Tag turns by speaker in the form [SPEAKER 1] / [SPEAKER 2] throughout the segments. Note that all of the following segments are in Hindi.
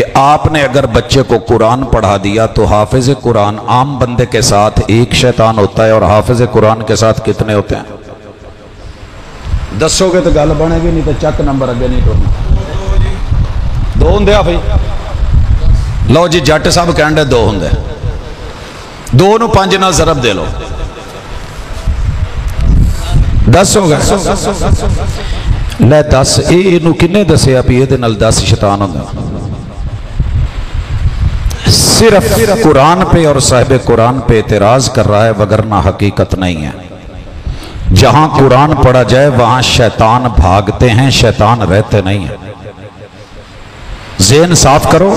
[SPEAKER 1] कि आपने अगर बच्चे को कुरान पढ़ा दिया तो हाफिज कुरान आम बंदे के साथ एक शैतान होता है और हाफिज कुरान के साथ कितने होते हैं? दसोगे तो गल बनेगी, नहीं तो चक नंबर अगे नहीं टुरना। दो होंगे भाई, लो जी जट साहब कह रहे दो होंगे, दो नूं पांच नाल ज़रब दे लो, 10 हो गए। लै 10 इनू किन्ने दसिया भी ये 10 शैतान होंगे? सिर्फ कुरान पे और साहिब कुरान पे एतराज कर रहा है, वगरना हकीकत नहीं है। जहां कुरान पढ़ा जाए वहां शैतान भागते हैं, शैतान रहते नहीं है। ज़हन साफ करो।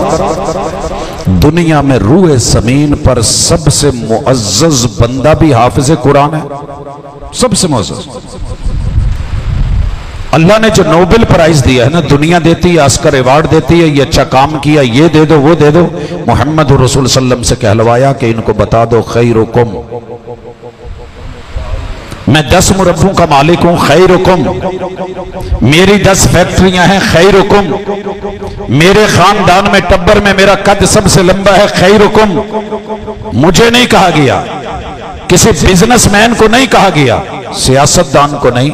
[SPEAKER 1] दुनिया में रूए ज़मीन पर सबसे मुअज़्ज़ज़ बंदा भी हाफिज़ कुरान है, सबसे मुअज़्ज़ज़। अल्लाह ने जो नोबेल प्राइज दिया है ना, दुनिया देती है, ऑस्कर अवार्ड देती है, ये अच्छा काम किया, ये दे दो वो दे दो। मोहम्मद रसूल सल्लम से कहलवाया कि इनको बता दो खैरुकुम, मैं 10 मुरब्बों का मालिक हूं, खैरुकुम, मेरी 10 फैक्ट्रियां हैं, खैरुकुम, मेरे खानदान में टब्बर में मेरा कद सबसे लंबा है, खैरुकुम। मुझे नहीं कहा गया, किसी बिजनेसमैन को नहीं कहा गया, सियासतदान को नहीं।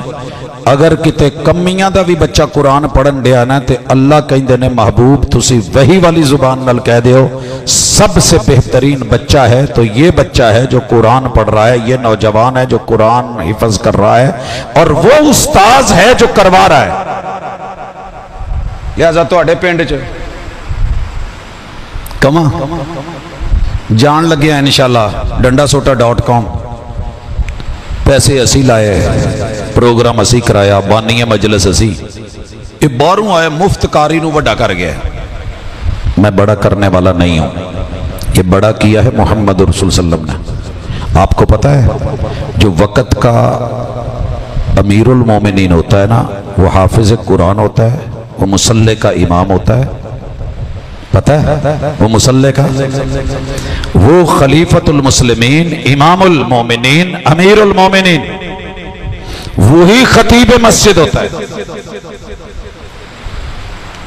[SPEAKER 1] अगर किते कमियां दा भी बच्चा कुरान पढ़न दिया ना तो अल्लाह कहते ने महबूब तुसी वही वाली जुबान नाल कह दो सबसे बेहतरीन बच्चा है तो ये बच्चा है जो कुरान पढ़ रहा है, ये नौजवान है जो कुरान हिफज कर रहा है, और वो उस्ताज है जो करवा रहा है। लिहाजा तुहाडे पिंड च कमा जान लगे इंशाअल्लाह डंडासोटा.com, पैसे असी लाए, प्रोग्राम असी कराया, बानी मजलिस असी, ये बाहरों आया मुफ्त कारी नूं वड्डा कर गया। मैं बड़ा करने वाला नहीं हूं, ये बड़ा किया है मोहम्मद रसूल सल्लम ने। आपको पता है जो वक़्त का अमीरुल मोमिनीन होता है ना, वो हाफिज कुरान होता है, वो मुसल्ले का इमाम होता है। पता है वो मुसल्ले का, वो खलीफतुल मुस्लिमीन, इमामुल मोमिनीन, अमीरुल मोमिनीन, वही खतीब मस्जिद होता है,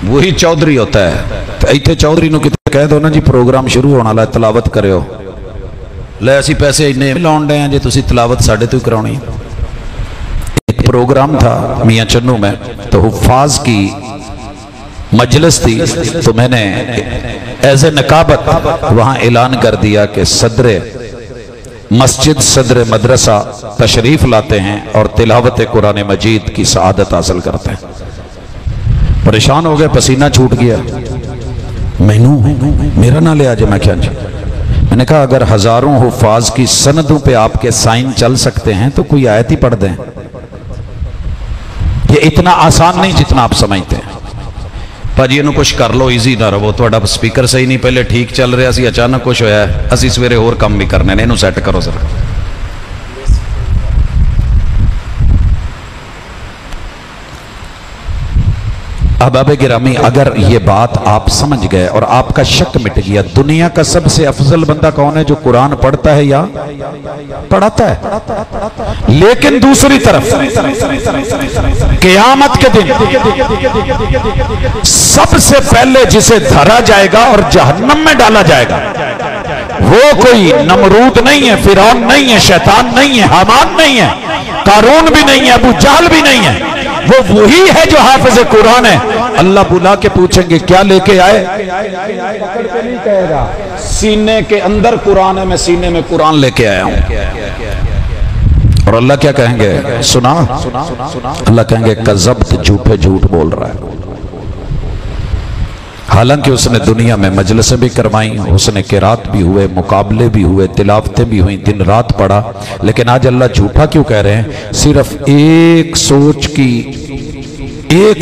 [SPEAKER 1] वही चौधरी होता है। तो इतने चौधरी नूं किते कह दो ना जी प्रोग्राम शुरू होने वाला, तलावत करो, ले असीं पैसे इन्ने लाउण डे जे तुसीं तलावत साडे तो ही कराउणी। एक प्रोग्राम था मियां चन्नू में, तो हुफ़ाज़ की मजलिस थी, तो मैंने एज ए नकाबत वहां ऐलान कर दिया कि सदरे मस्जिद, सदरे मदरसा तशरीफ लाते हैं और तिलावत कुरान मजीद की सआदत हासिल करते हैं। परेशान हो गए, पसीना छूट गया। मैनू मेरा ना लिया जे, मैं क्या जी, मैंने कहा अगर हजारों हुफ़ाज़ की सनदों पे आपके साइन चल सकते हैं तो कोई आयत ही पढ़ दें। ये इतना आसान नहीं जितना आप समझते हैं। भाजी इनू कुछ कर लो, ईजी ना रहो, थोड़ा स्पीकर सही नहीं, पहले ठीक चल रहा सी, अचानक कुछ होया, असी सवेरे होर काम भी करने ने, इनू सैट करो सर। अहबाब गिरामी, अगर ये बात आप समझ गए और आपका शक मिट गया, दुनिया का सबसे अफजल बंदा कौन है? जो कुरान पढ़ता है या पढ़ाता है। लेकिन दूसरी तरफ क़यामत के दिन सबसे पहले जिसे धरा जाएगा और जहन्नम में डाला जाएगा, वो कोई नमरूद नहीं है, फिरौन नहीं है, शैतान नहीं है, हामान नहीं है, कारून भी नहीं है, अबू जहल भी नहीं है, वो वही है जो हाफिज कुरान है। अल्लाह बुला के पूछेंगे क्या लेके आए? नहीं कहेगा, सीने के अंदर कुरान है, मैं सीने में कुरान लेके आया हूं। और अल्लाह क्या कहेंगे? सुना? अल्लाह कहेंगे कज़ब्त, झूठे झूठ बोल रहा है। हालांकि उसने दुनिया में मजलिसें भी करवाई, उसने किरात भी हुए, मुकाबले भी हुए, तिलावतें भी हुई, दिन रात पढ़ा, लेकिन आज अल्लाह झूठा क्यों कह रहे हैं? सिर्फ एक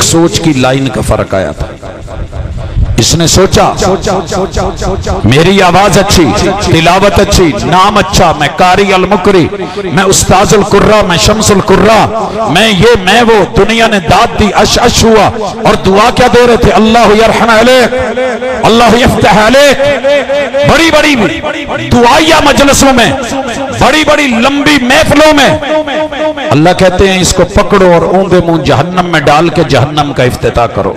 [SPEAKER 1] सोच की लाइन का फर्क आया था। इसने सोचा मेरी आवाज अच्छी, तिलावत अच्छी, नाम अच्छा, मैं कारी अल मुकरी, मैं उस्ताजुल कुर्रा, मैं शमसुल कुर्रा, मैं वो, दुनिया ने दाद दी, अश अश हुआ, और दुआ क्या दे रहे थे? अल्लाह यरहम अलैक, अल्लाह यफ्तह अलैक। बड़ी बड़ी दुआया मजलिसों में, बड़ी बड़ी लंबी महफिलों में अल्लाह कहते हैं इसको पकड़ो और ऊंधे मुंह जहन्नम में डाल के जहन्नम का इफ्तिताह करो।